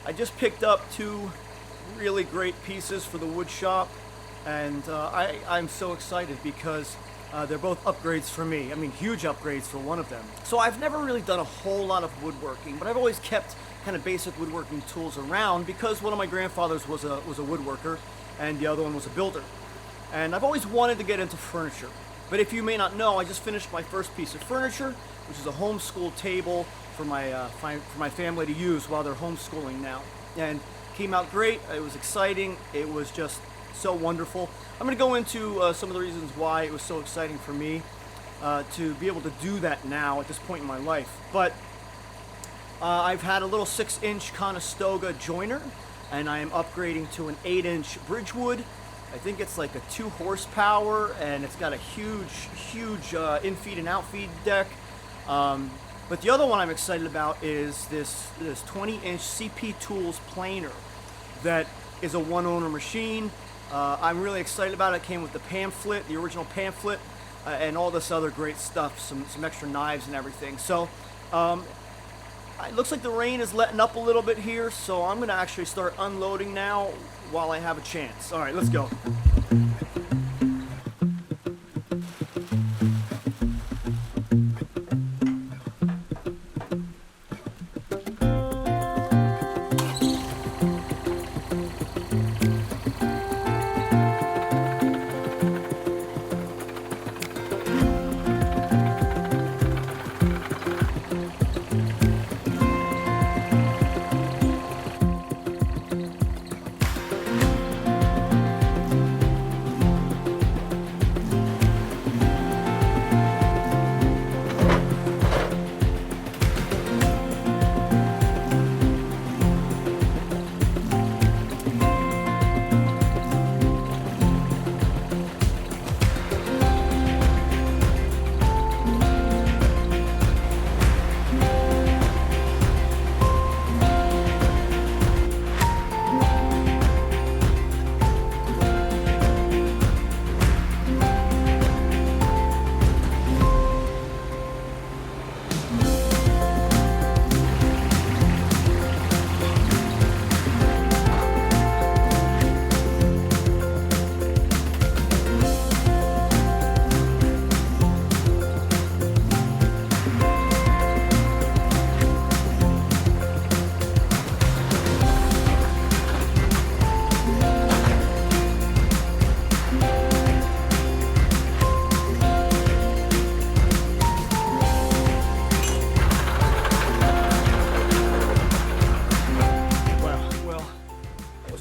I just picked up two really great pieces for the wood shop, and I'm so excited because they're both upgrades for me. I mean, huge upgrades for one of them. So I've never really done a whole lot of woodworking, but I've always kept kind of basic woodworking tools around because one of my grandfathers was a woodworker and the other one was a builder. And I've always wanted to get into furniture. But if you may not know, I just finished my first piece of furniture, which is a homeschool table for my family to use while they're homeschooling now. And came out great. It was exciting. It was just so wonderful. I'm going to go into some of the reasons why it was so exciting for me to be able to do that now at this point in my life. But I've had a little 6-inch Conestoga joiner, and I am upgrading to an 8-inch Bridgewood. I think it's like a 2 horsepower, and it's got a huge in-feed and out-feed deck. But the other one I'm excited about is this 20-inch CP Tools planer that is a one-owner machine. I'm really excited about it. It came with the pamphlet, the original pamphlet, and all this other great stuff, some extra knives and everything. So it looks like the rain is letting up a little bit here, so I'm going to actually start unloading now while I have a chance. All right, let's go.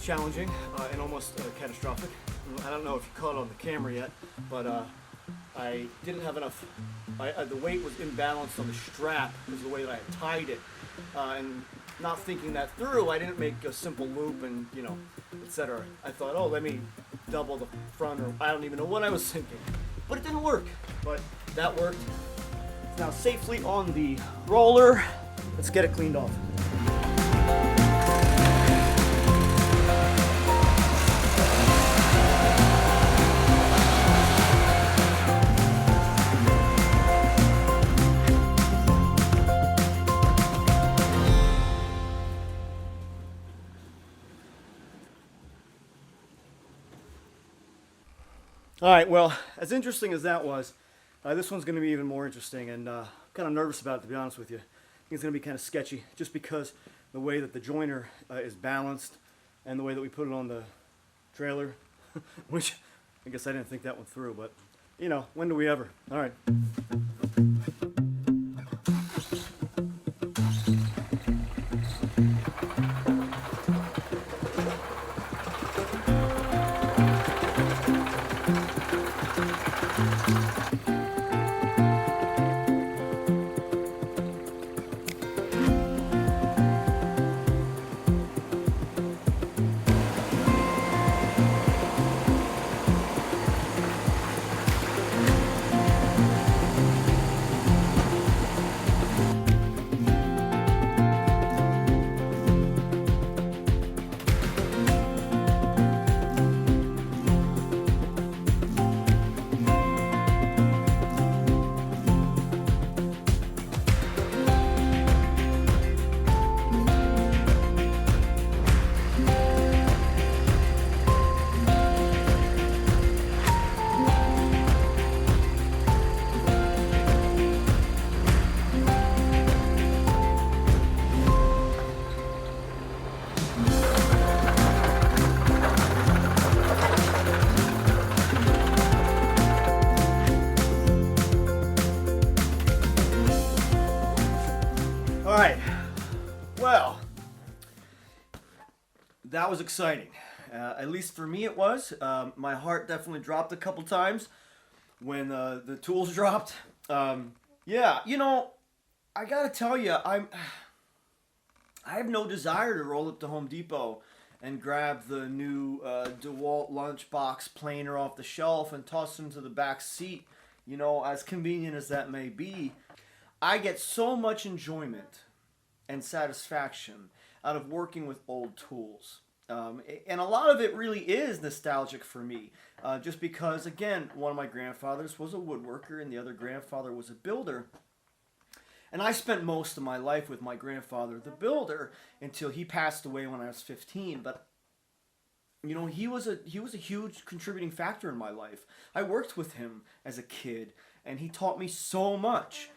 Challenging and almost catastrophic. I don't know if you caught it on the camera yet, but I didn't have enough. The weight was imbalanced on the strap because of the way that I had tied it, and not thinking that through, I didn't make a simple loop and etc. I thought, oh, let me double the front, or I don't even know what I was thinking, but it didn't work. But that worked. It's now safely on the roller. Let's get it cleaned off. All right, well, as interesting as that was, this one's going to be even more interesting, and I'm kind of nervous about it, to be honest with you. I think it's going to be kind of sketchy, just because the way that the joiner is balanced and the way that we put it on the trailer, which I guess I didn't think that one through, but, when do we ever? All right. that was exciting. At least for me it was. My heart definitely dropped a couple times when the tools dropped. Yeah, you know, I gotta tell you, I have no desire to roll up to Home Depot and grab the new DeWalt lunchbox planer off the shelf and toss it into the back seat. You know, as convenient as that may be, I get so much enjoyment and satisfaction out of working with old tools. And a lot of it really is nostalgic for me, just because, again, one of my grandfathers was a woodworker and the other grandfather was a builder. And I spent most of my life with my grandfather, the builder, until he passed away when I was 15. But you know, he was a huge contributing factor in my life. I worked with him as a kid, and he taught me so much.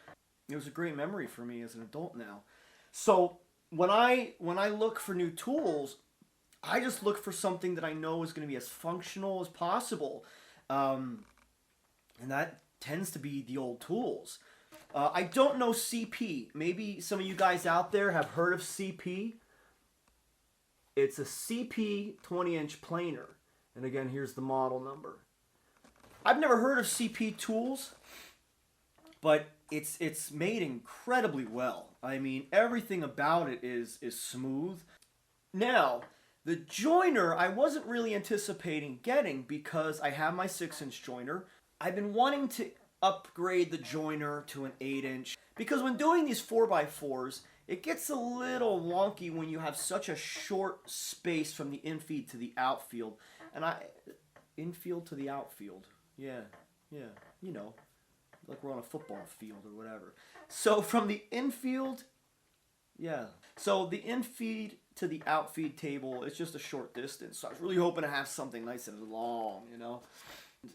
It was a great memory for me as an adult now. So when I look for new tools, I just look for something that I know is going to be as functional as possible, and that tends to be the old tools. I don't know CP. Maybe some of you guys out there have heard of CP. It's a CP 20-inch planer. And again, here's the model number. I've never heard of CP tools, but it's made incredibly well. I mean, everything about it is smooth. Now, the joiner I wasn't really anticipating getting because I have my 6-inch joiner. I've been wanting to upgrade the joiner to an 8-inch because when doing these 4x4s, it gets a little wonky when you have such a short space from the infield to the outfield. And infield to the outfield. Yeah, you know, like we're on a football field or whatever. So from the infield, so the infeed to the outfeed table, it's just a short distance. So I was really hoping to have something nice and long, you know.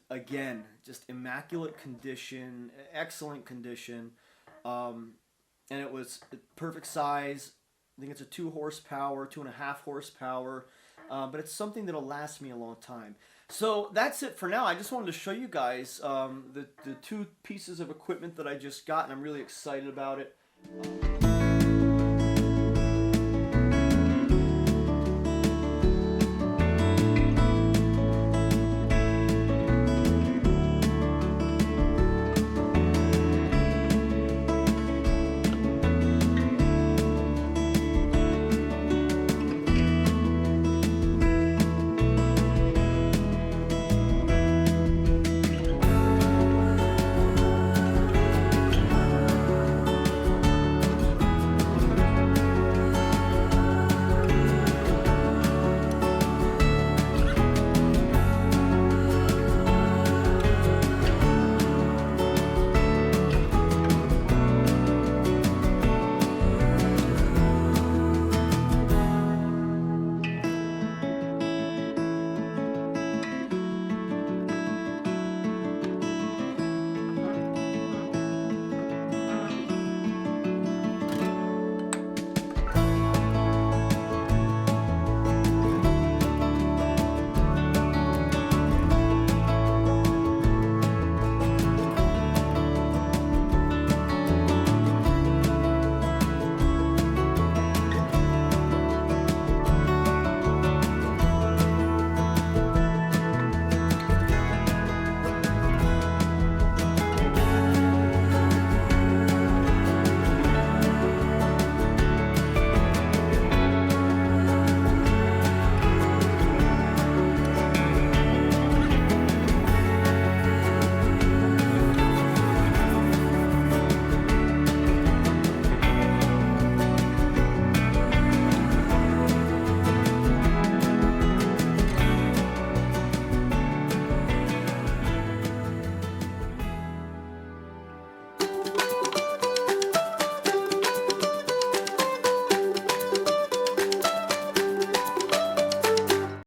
Again, just immaculate condition, excellent condition, and it was perfect size. I think it's a 2 horsepower, 2.5 horsepower, but it's something that'll last me a long time. So that's it for now. I just wanted to show you guys the 2 pieces of equipment that I just got, and I'm really excited about it.